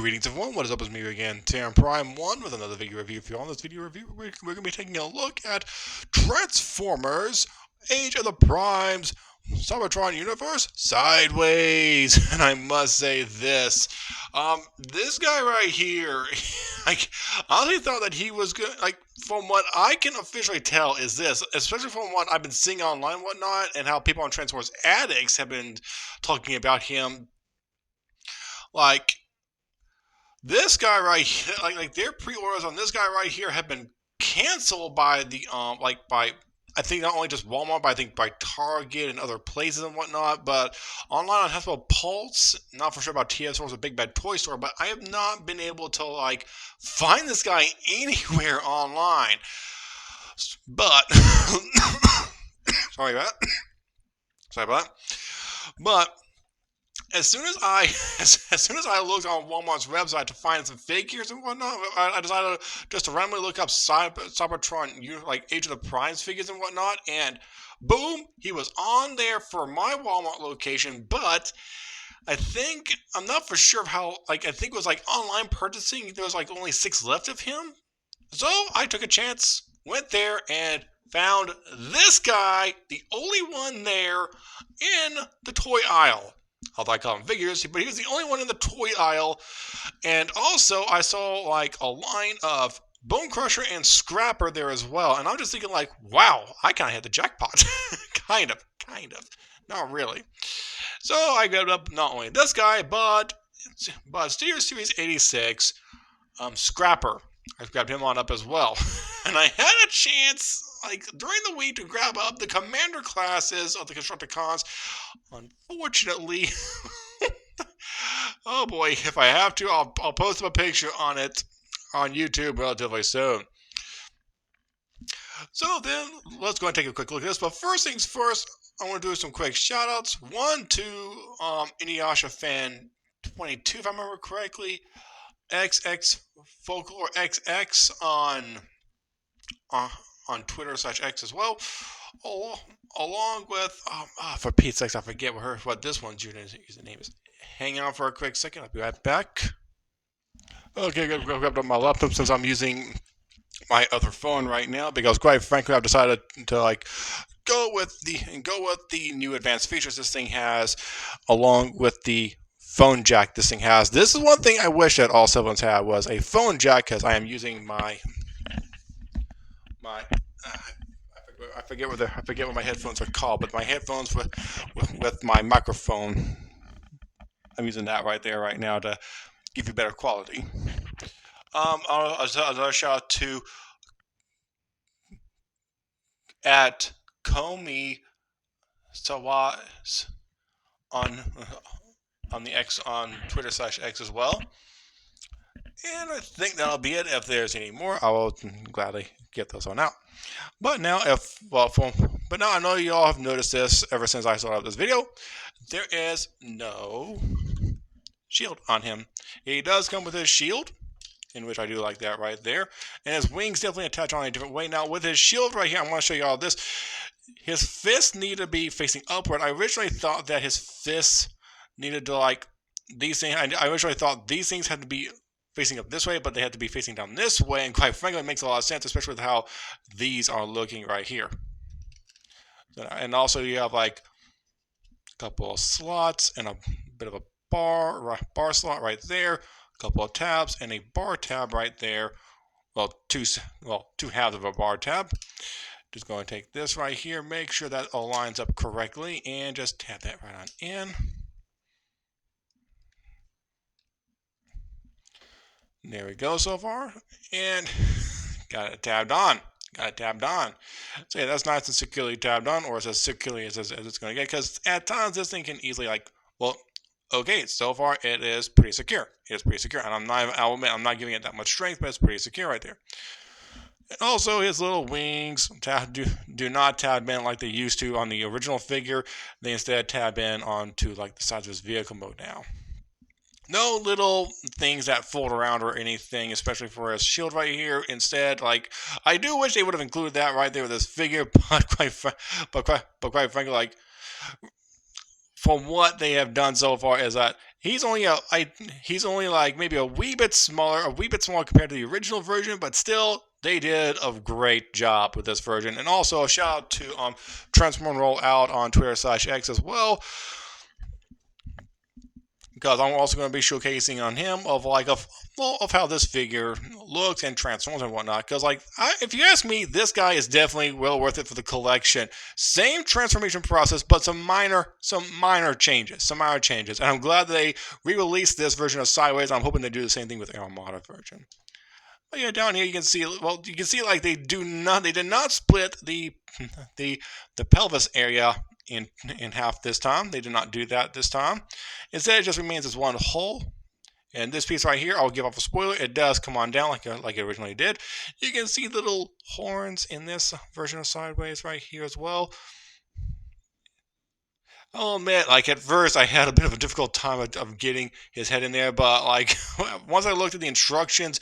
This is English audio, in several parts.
Greetings everyone, what is up? It's me again, Terran Prime 1 with another video review. If you're on this video review, we're going to be taking a look at Transformers Age of the Primes Cybertron universe sideways. And I must say this guy right here, I honestly thought that he was good. Like, from what I can officially tell is this, especially from what I've been seeing online and whatnot, and how people on Transformers Addicts have been talking about him. Like, this guy right here, like their pre-orders on this guy right here have been canceled by the by I think not only just Walmart, but I think by Target and other places and whatnot. But online on Hasbro Pulse, not for sure about TF Stores or Big Bad Toy Store, but I have not been able to like find this guy anywhere online. But sorry about that. Sorry about that. But as soon as I looked on Walmart's website to find some figures and whatnot, I decided just to randomly look up Cybertron, like Age of the Primes figures and whatnot, and boom, he was on there for my Walmart location. But I'm not for sure of how, like, I think it was like online purchasing, there was like only 6 left of him. So I took a chance, went there, and found this guy, the only one there in the toy aisle. Although I call him figures, but he was the only one in the toy aisle. And also, I saw like a line of Bone Crusher and Scrapper there as well. And I'm just thinking like, wow, I kind of hit the jackpot. kind of. Not really. So I grabbed up not only this guy, but Steer Series 86, Scrapper. I grabbed him on up as well. And I had a chance, like, during the week to grab up the Commander classes of the Constructicons. Unfortunately, oh boy, if I have to, I'll post up a picture on it on YouTube relatively soon. So then, let's go and take a quick look at this. But first things first, I want to do some quick shoutouts. One to Inuyasha Fan 22, if I remember correctly. XX Folklore XX on Twitter /X as well, along with for Pete's sakes, I forget what this one's username is. Hang on for a quick second, I'll be right back. Okay, good. Grab up my laptop since I'm using my other phone right now, because quite frankly I've decided to like go with the new advanced features this thing has, along with the phone jack this thing has. This is one thing I wish that all cell phones had, was a phone jack, because I am using my I forget what my headphones are called, but my headphones with my microphone. I'm using that right there right now to give you better quality. Another shout out to at Comey Sawas on the X on Twitter /X as well. And I think that'll be it. If there's any more, I will gladly get those on out. But now, I know you all have noticed this ever since I started this video. There is no shield on him. He does come with his shield, in which I do like that right there. And his wings definitely attach on a different way. Now, with his shield right here, I want to show you all this. His fists need to be facing upward. I originally thought that his fists needed to, like, these things. I originally thought these things had to be facing up this way, but they had to be facing down this way. And quite frankly, it makes a lot of sense, especially with how these are looking right here. So, and also, you have like a couple of slots and a bit of a bar slot right there, a couple of tabs and a bar tab right there. Well, two halves of a bar tab. Just going to take this right here, make sure that all lines up correctly, and just tap that right on in. There we go so far, and got it tabbed on. So yeah, that's nice and securely tabbed on, or as securely as it's going to get, because at times this thing can easily okay, so far it is pretty secure. And I'll admit, I'm not giving it that much strength, but it's pretty secure right there. And also, his little wings do not tab in like they used to on the original figure. They instead tab in onto like the sides of his vehicle mode now. No little things that fold around or anything, especially for his shield right here. Instead, like, I do wish they would have included that right there with this figure, but quite frankly, like, from what they have done so far, is that He's only he's only like maybe a wee bit smaller compared to the original version, but still they did a great job with this version. And also a shout out to Transform Roll Out on Twitter/X as well, because I'm also going to be showcasing on him of how this figure looks and transforms and whatnot. Because if you ask me, this guy is definitely well worth it for the collection. Same transformation process, but some minor changes. And I'm glad they re-released this version of Sideways. I'm hoping they do the same thing with the Armada version. But yeah, down here you can see. Well, you can see like they did not split the pelvis area in half this time. They did not do that this time. Instead, it just remains as one whole. And this piece right here, I'll give off a spoiler. It does come on down like it originally did. You can see little horns in this version of Sideways right here as well. I'll admit, like at first, I had a bit of a difficult time of getting his head in there, but like once I looked at the instructions,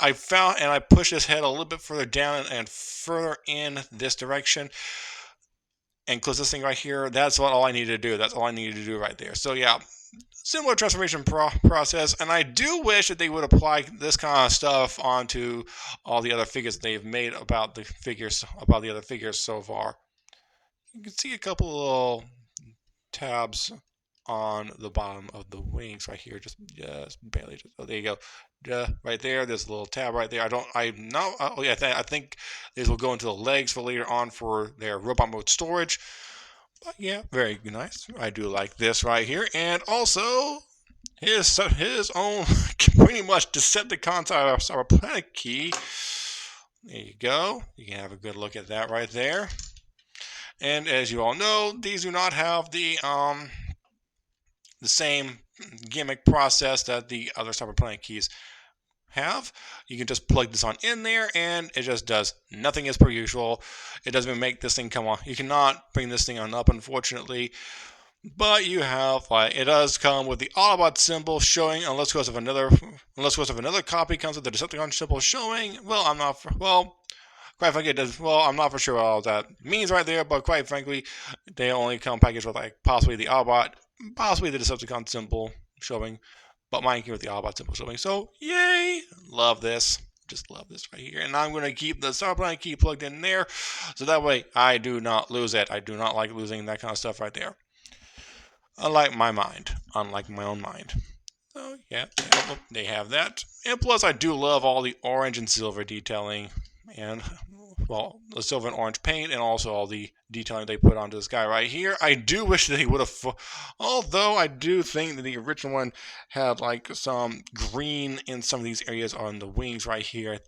I found and I pushed his head a little bit further down and further in this direction, and close this thing right here. That's all I needed to do. That's all I needed to do right there. So yeah, similar transformation process, and I do wish that they would apply this kind of stuff onto all the other figures they've made about the other figures so far. You can see a couple of little tabs on the bottom of the wings right here, just barely. Oh, there you go, right there. There's a little tab right there. I think these will go into the legs for later on for their robot mode storage. But yeah, very nice. I do like this right here, and also his own pretty much Decepticon Cyberplanet key. There you go. You can have a good look at that right there. And as you all know, these do not have the same gimmick process that the other Cyberplanet keys have. You can just plug this on in there, and it just does nothing as per usual. It doesn't even make this thing come on. You cannot bring this thing on up, unfortunately. But you have, it does come with the Autobot symbol showing, unless of another copy comes with the Decepticon symbol showing. Quite frankly, it does. Well, I'm not for sure what all that means right there, but quite frankly, they only come packaged with possibly the Autobot, possibly the Decepticon symbol showing, but mine came with the Autobot symbol showing. So, yay! Love this. Just love this right here. And I'm going to keep the Starplanet key plugged in there, so that way I do not lose it. I do not like losing that kind of stuff right there. Unlike my own mind. So, yeah, they have that. And plus, I do love all the orange and silver detailing. And, well, the silver and orange paint, and also all the detailing they put onto this guy right here. I do wish they would have, although I do think that the original one had some green in some of these areas on the wings right here.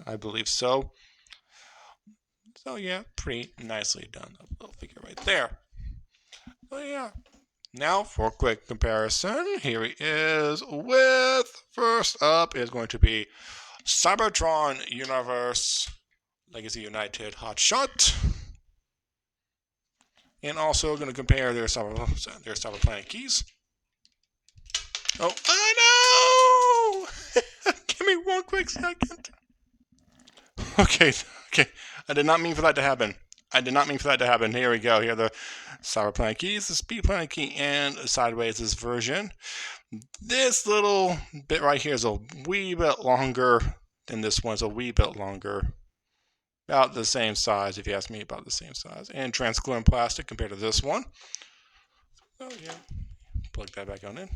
I believe so. So yeah, pretty nicely done. A little figure right there. So yeah. Now for a quick comparison, here he is with, first up is going to be Cybertron Universe Legacy United Hotshot. And also going to compare their Cyberplanet keys. Oh, I know! Give me one quick second. Okay. I did not mean for that to happen. Here we go. Here are the Cyberplanet keys, the Speedplanet key, and Sideways' version. This little bit right here is a wee bit longer than this one. It's a wee bit longer. About the same size, if you ask me, about the same size. And transparent plastic compared to this one. Oh, yeah. Plug that back on in.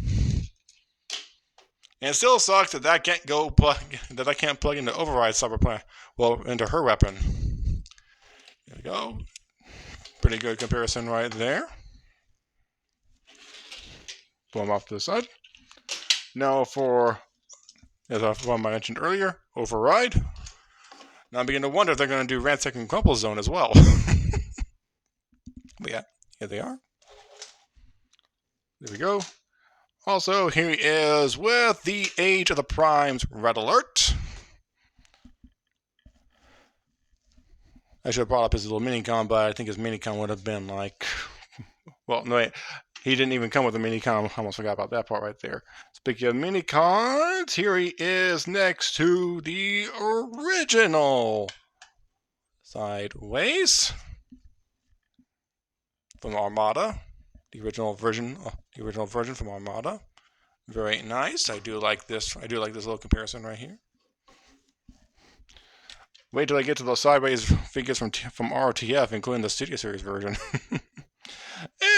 And it still sucks that I can't plug into Override Cyberplanet, into her weapon. There we go. Pretty good comparison right there. Pull them off to the side. Now for, as I mentioned earlier, Override. Now I'm beginning to wonder if they're going to do Ransack and Crumple Zone as well. But yeah, here they are. There we go. Also, here he is with the Age of the Primes Red Alert. I should have brought up his little minicon, but I think his minicon would have been well, no, wait. He didn't even come with a minicon. I almost forgot about that part right there. Speaking of minicons, here he is next to the original Sideways from Armada. the original version from Armada. Very nice. I do like this. I do like this little comparison right here. Wait till I get to those sideways figures from RTF, including the Studio Series version.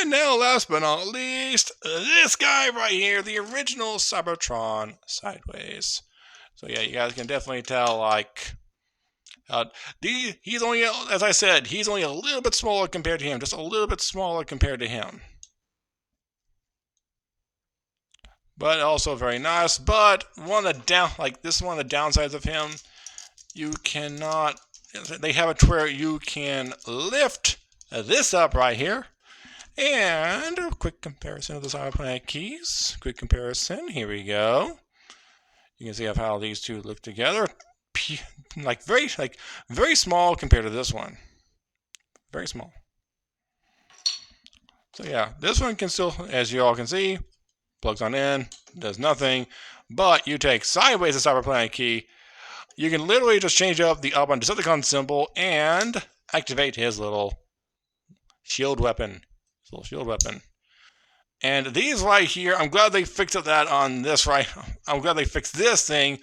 And now, last but not least, this guy right here, the original Cybertron sideways. So yeah, you guys can definitely tell, like, he's only, as I said, he's only a little bit smaller compared to him, just a little bit smaller compared to him. But also very nice. But one of the this is one of the downsides of him. You cannot. They have it where you can lift this up right here. And a quick comparison of the Cyberplanet keys. Quick comparison. Here we go. You can see how these two look together. Very small compared to this one. Very small. So yeah, this one can still, as you all can see, plugs on in, does nothing. But you take sideways the Cyberplanet key, you can literally just change up the up on Decepticon symbol and activate his little shield weapon. And these right here, I'm glad they fixed that on this right. I'm glad they fixed this thing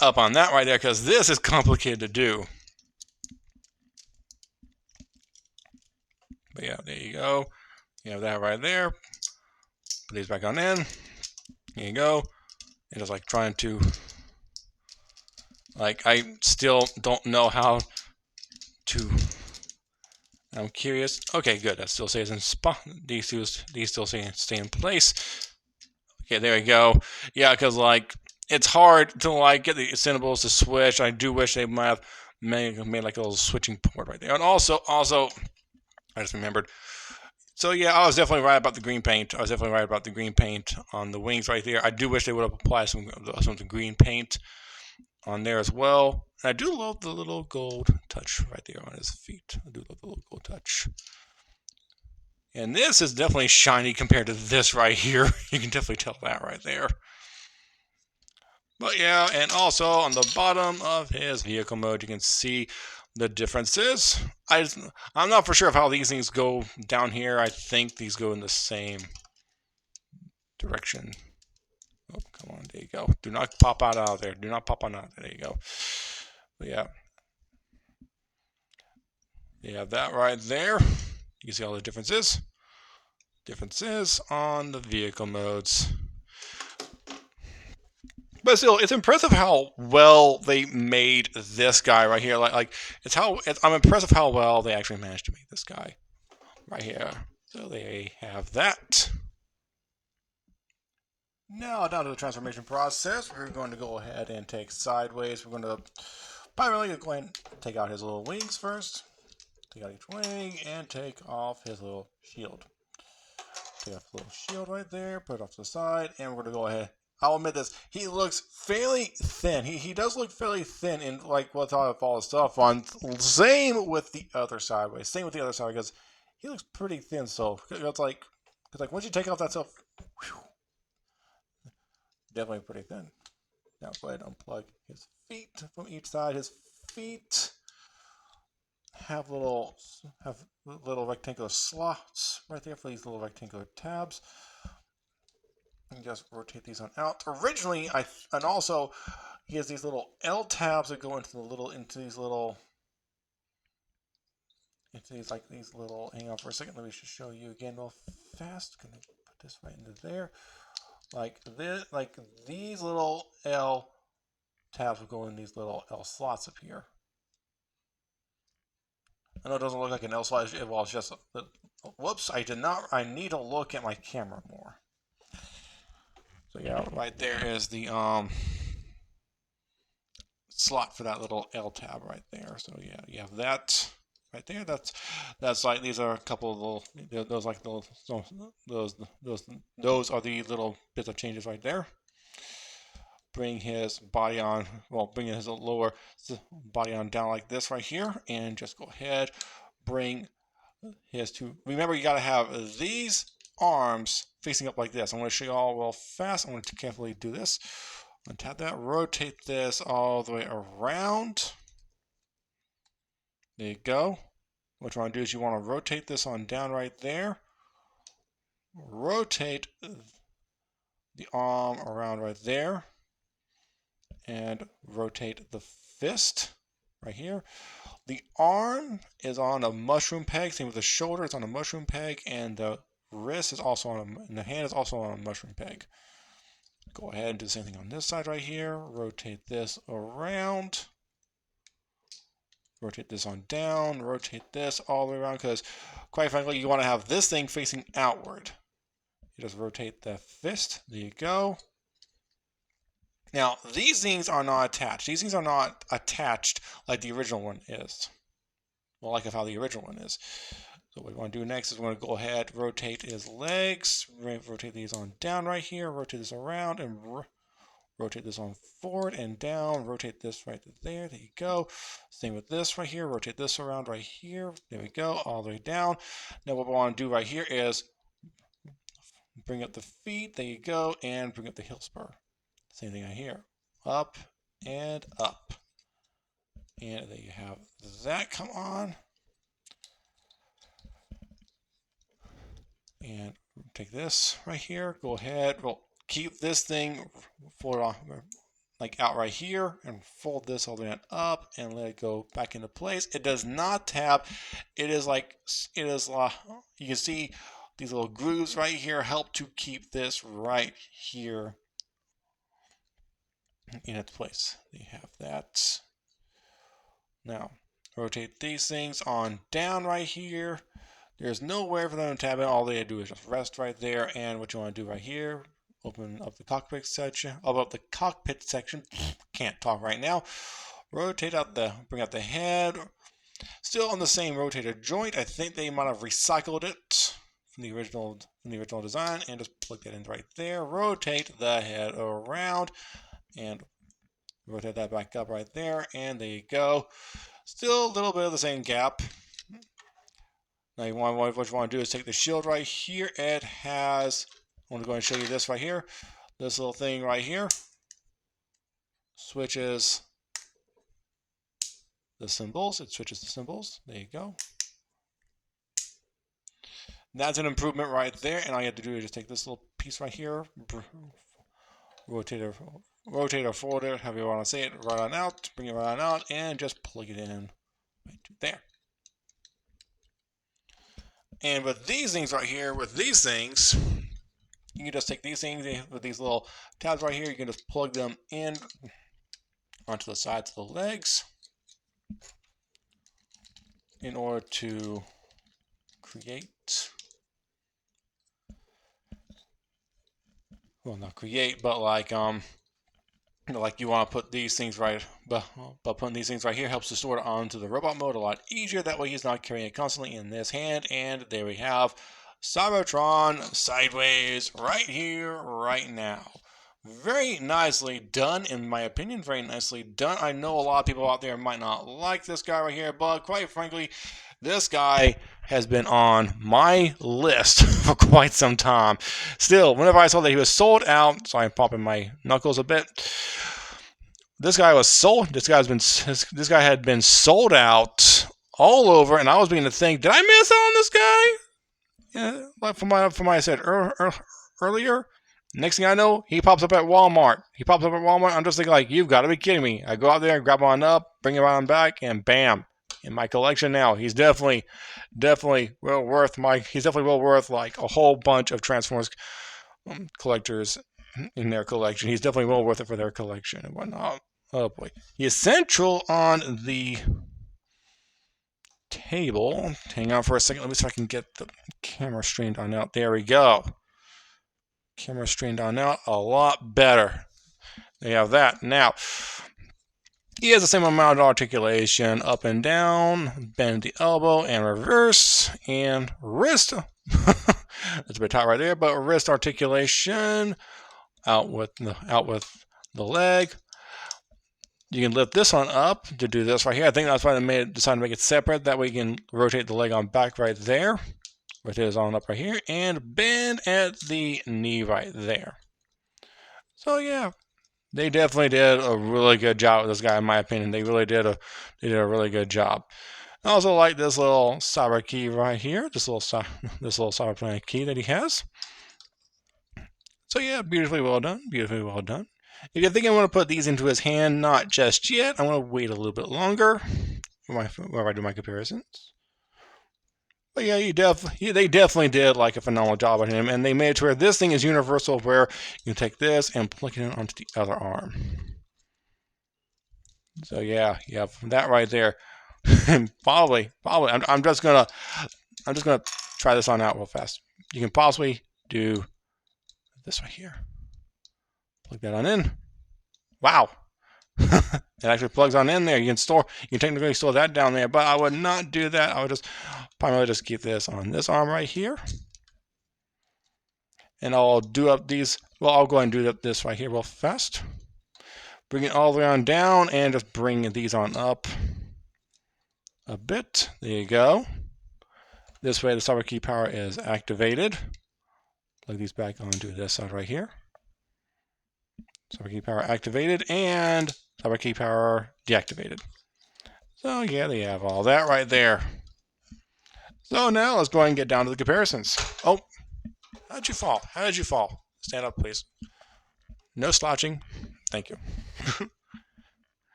up on that right there, because this is complicated to do. But yeah, there you go. You have that right there. Put these back on in. There you go. And just like trying to, like, I still don't know how to. I'm curious. Okay, good. That still stays in spot. These still stay in place. Okay, there we go. Yeah, because like it's hard to like get the symbols to switch. I do wish they might have made like a little switching port right there. And also, I just remembered. So yeah, I was definitely right about the green paint. On the wings right there. I do wish they would have applied some green paint on there as well. And I do love the little gold touch right there on his feet. I do love the little gold touch. And this is definitely shiny compared to this right here. You can definitely tell that right there. But yeah, and also on the bottom of his vehicle mode, you can see the differences. I'm not for sure of how these things go down here. I think these go in the same direction. Oh, come on, there you go. Do not pop out of there. Do not pop on out. There you go. But yeah. You have that right there. You can see all the differences. Differences on the vehicle modes. But still, it's impressive how well they made this guy right here. I'm impressed with how well they actually managed to make this guy right here. So they have that. Now down to the transformation process. We're going to go ahead and take sideways. We're going to primarily go ahead and take out his little wings first. Take out each wing and take off his little shield. Take off the little shield right there. Put it off to the side, and we're going to go ahead. I'll admit this. He looks fairly thin. He does look fairly thin in like what's all the stuff on. Same with the other sideways. Same with the other side because he looks pretty thin. So it's like once you take off that stuff. Whew, definitely pretty thin. Now go ahead and unplug his feet from each side. His feet have little rectangular slots right there for these little rectangular tabs. And just rotate these on out. Originally, and also he has these little L tabs that go into these little. Hang on for a second. Let me just show you again real fast. Gonna put this right into there. Like these little L tabs will go in these little L slots up here. I know it doesn't look like an L slot. Well, it's just. Whoops! I need to look at my camera more. So yeah, right there is the slot for that little L tab right there. So yeah, you have that right there. That's like these are a couple of little those are the little bits of changes right there. Bring his body on, bring his lower body on down like this right here, and just go ahead, bring his two. Remember, you gotta have these arms facing up like this. I'm going to show you all real fast. I'm going to carefully do this. Untap that, rotate this all the way around. There you go. What you want to do is you want to rotate this on down right there. rotate the arm around right there, and rotate the fist right here. The arm is on a mushroom peg, same with the shoulder, it's on a mushroom peg, and the wrist is also on and the hand is also on a mushroom peg. Go ahead and do the same thing on this side right here. Rotate this around. Rotate this on down. Rotate this all the way around because, quite frankly, you want to have this thing facing outward. You just rotate the fist. There you go. Now, these things are not attached. These things are not attached like the original one is. Well, like how the original one is. So what we want to do next is we're going to go ahead, rotate his legs, rotate these on down right here, rotate this around, and rotate this on forward and down, rotate this right there, there you go. Same with this right here, rotate this around right here, there we go, all the way down. Now what we want to do right here is bring up the feet, there you go, and bring up the heel spur. Same thing right here, up and up. And there you have that come on. And take this right here, go ahead, we'll keep this thing fold like out right here and fold this all the way up and let it go back into place. It does not tab. It is you can see these little grooves right here help to keep this right here in its place. You have that. Now rotate these things on down right here. There's nowhere for them to tab in. All they do is just rest right there. And what you want to do right here, open up the cockpit section. Can't talk right now. Rotate out bring out the head. Still on the same rotator joint. I think they might have recycled it from the original design and just plug that in right there. Rotate the head around and rotate that back up right there. And there you go. Still a little bit of the same gap. Now what you want to do is take the shield right here. It has, I'm going to go and show you this right here. This little thing right here switches the symbols. It switches the symbols. There you go. That's an improvement right there. And all you have to do is just take this little piece right here, rotate or forward it, however you want to say it, right on out, bring it right on out, and just plug it in right to there. And with these things right here, you can just take these things with these little tabs right here, you can just plug them in onto the sides of the legs in order to create, well, not create, but like you want to put these things right, but putting these things right here helps to store it onto the robot mode a lot easier. That way he's not carrying it constantly in this hand. And there we have Cybertron sideways right here, right now. Very nicely done, in my opinion. Very nicely done. I know a lot of people out there might not like this guy right here, but quite frankly, this guy has been on my list for quite some time. Still, whenever I saw that he was sold out, so I'm popping my knuckles a bit. This guy was sold. This guy had been sold out all over, and I was beginning to think, did I miss out on this guy? Yeah, like from what I said earlier. Next thing I know, he pops up at Walmart. I'm just thinking, like, you've got to be kidding me. I go out there, grab one up, bring him on back, and bam, in my collection now. He's definitely well worth like a whole bunch of Transformers collectors in their collection. He's definitely well worth it for their collection and whatnot. Oh boy, he is central on the table. Hang on for a second. Let me see if I can get the camera streamed on out. There we go. Camera streamed on out a lot better. They have that. Now, he has the same amount of articulation up and down, bend the elbow and reverse, and wrist. That's a bit tight right there, but wrist articulation out with the leg. You can lift this one up to do this right here. I think that's why they decided to make it separate. That way you can rotate the leg on back right there. Rotate his on up right here and bend at the knee right there. So yeah, they definitely did a really good job with this guy, in my opinion. They really did a really good job. I also like this little cyber key right here, this little cyber planet key that he has. So yeah, beautifully well done, beautifully well done. If you think I want to put these into his hand, not just yet. I want to wait a little bit longer where I do my comparisons. But yeah, they definitely did like a phenomenal job on him, and they made it to where this thing is universal, where you can take this and plug it in onto the other arm. So yeah, that right there. probably. I'm just gonna try this on out real fast. You can possibly do this right here. Plug that on in. Wow. It actually plugs on in there. You can technically store that down there, but I would not do that. I would just primarily just keep this on this arm right here. And I'll do up these. Well, I'll go ahead and do up this right here real fast. Bring it all the way on down and just bring these on up a bit. There you go. This way the cyber key power is activated. Plug these back onto this side right here. Cyber key power activated and cyber key power deactivated. So yeah, they have all that right there. So now let's go ahead and get down to the comparisons. Oh, how did you fall? How did you fall? Stand up, please. No slouching. Thank you.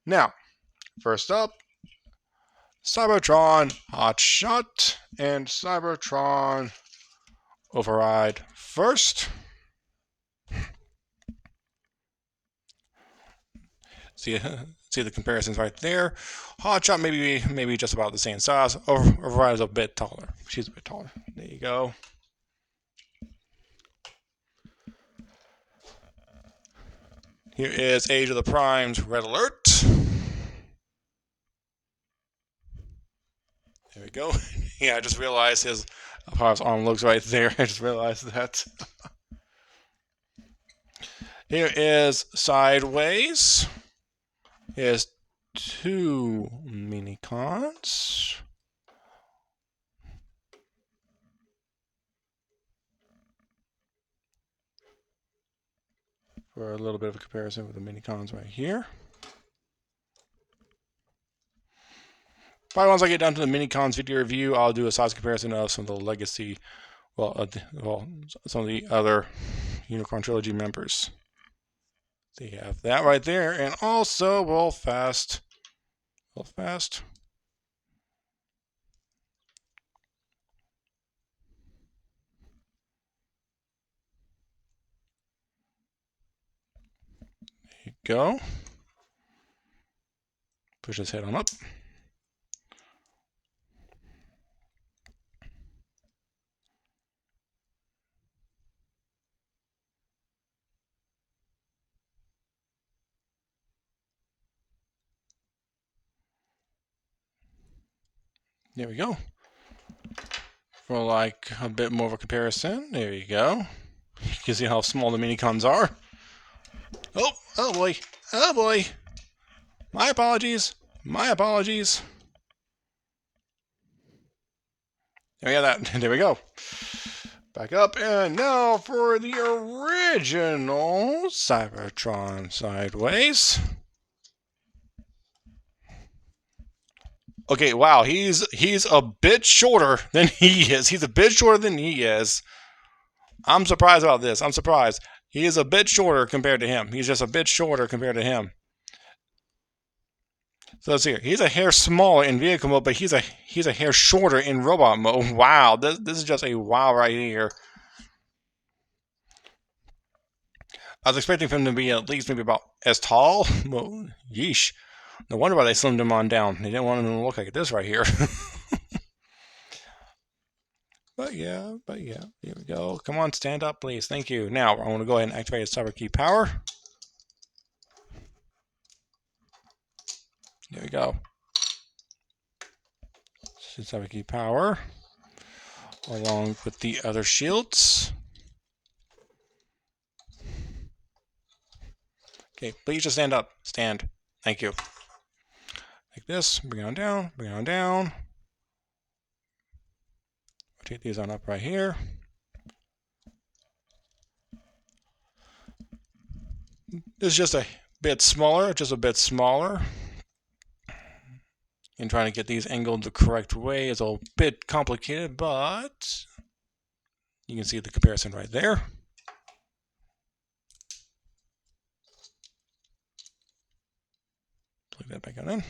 Now, first up, Cybertron Hotshot and Cybertron Override first. See the comparisons right there. Hotshot maybe just about the same size. Override is a bit taller. She's a bit taller. There you go. Here is Age of the Primes Red Alert. There we go. Yeah, I just realized his arm looks right there. I just realized that. Here is Sideways. Here's 2 mini-cons. For a little bit of a comparison with the mini-cons right here. Probably once I get down to the mini-cons video review, I'll do a size comparison of some of the legacy, some of the other Unicorn Trilogy members. So you have that right there, and also real fast. There you go. Push his head on up. There we go. For like a bit more of a comparison, there you go. You can see how small the mini-cons are. Oh boy. Oh boy. My apologies. My apologies. There we have that. There we go. Back up, and now for the original Cybertron Sideways. Okay, wow, he's a bit shorter than he is. He's a bit shorter than he is. I'm surprised about this. I'm surprised. He is a bit shorter compared to him. He's just a bit shorter compared to him. So let's see here. He's a hair smaller in vehicle mode, but he's a hair shorter in robot mode. Wow, this is just a wow right here. I was expecting him to be at least maybe about as tall. Well, yeesh. No wonder why they slimmed him on down. They didn't want him to look like this right here. But yeah, here we go. Come on, stand up, please. Thank you. Now, I want to go ahead and activate his cyber key power. There we go. Cyber key power, along with the other shields. Okay, please just stand up. Stand. Thank you. Like this. Bring it on down. Bring it on down. Rotate these on up right here. This is just a bit smaller, And trying to get these angled the correct way is a bit complicated, but you can see the comparison right there. Plug that back on in.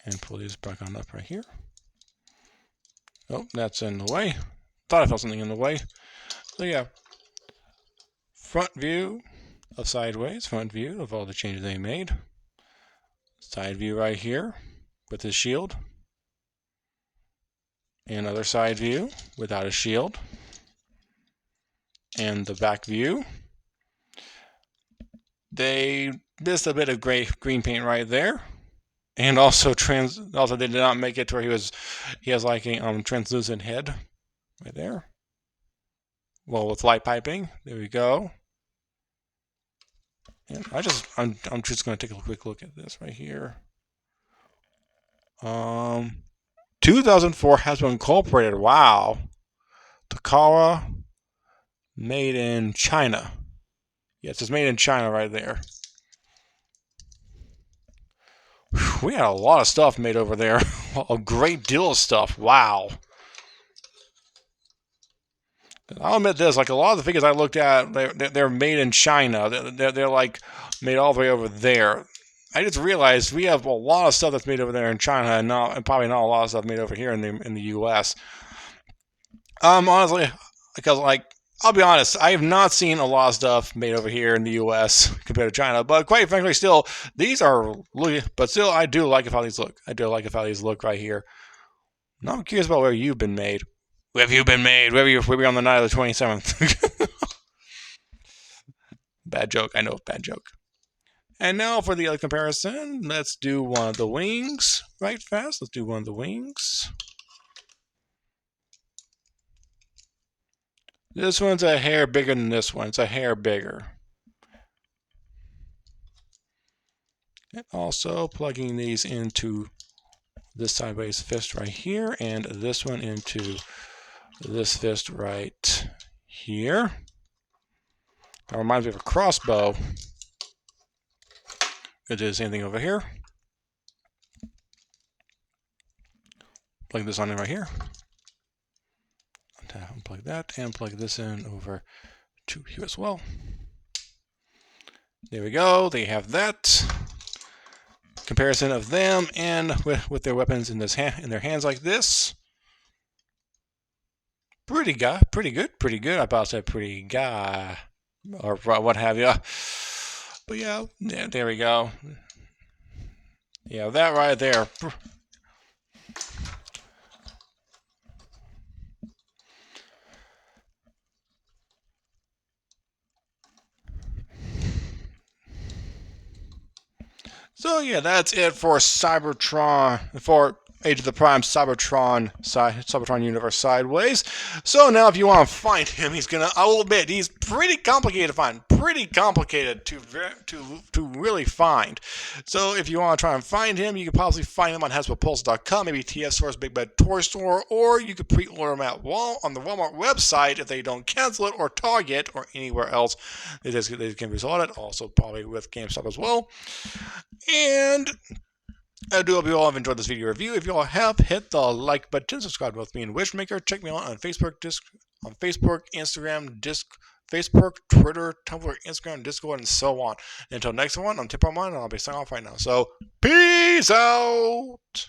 And pull these back on up right here. Oh, that's in the way. Thought I felt something in the way. So yeah, front view of sideways, front view of all the changes they made. Side view right here with his shield. Another side view without a shield. And the back view. They missed a bit of green paint right there. And also they did not make it to where he has like a translucent head right there. Well, with light piping, there we go. And I'm just going to take a quick look at this right here. 2004 has been incorporated. Wow. Takara, made in China. Yes, it's made in China right there. We had a lot of stuff made over there. A great deal of stuff. Wow. I'll admit this, like a lot of the figures I looked at, they're made in China. They're like made all the way over there. I just realized we have a lot of stuff that's made over there in China, and probably not a lot of stuff made over here in the U.S. Honestly, because like I'll be honest, I have not seen a lot of stuff made over here in the U.S. compared to China. But quite frankly, still these are but still I do like how these look. I do like how these look right here. Now I'm curious about where you've been made. Where have you been made? Where were you on the night of the 27th? Bad joke. I know, bad joke. And now for the other comparison, let's do one of the wings right fast. Let's do one of the wings. This one's a hair bigger than this one. It's a hair bigger. And also plugging these into this sideways fist right here, and this one into this fist right here. That reminds me of a crossbow. Gonna do the same thing over here. Plug this on in right here. Unplug that and plug this in over to here as well. There we go. They have that comparison of them and with their weapons in their hands like this. Pretty good. I about said pretty guy or what have you. But yeah, there we go. Yeah, that right there. So yeah, that's it for Cybertron, for Age of the Prime Cybertron Universe Sideways. So now if you want to find him, I will admit, he's pretty complicated to find. Pretty complicated to really find. So if you want to try and find him, you can possibly find him on HasbroPulse.com, maybe TF Store's Big Bad Toy Store, or you could pre-order him on the Walmart website if they don't cancel it, or Target, or anywhere else they can resort it. Also probably with GameStop as well. And I do hope you all have enjoyed this video review. If you all have, hit the like button, subscribe with me and Wishmaker. Check me out on Facebook, Instagram, Facebook, Twitter, Tumblr, Instagram, Discord, and so on. Until next one, I'm Tip on Mine, and I'll be signing off right now. So, peace out!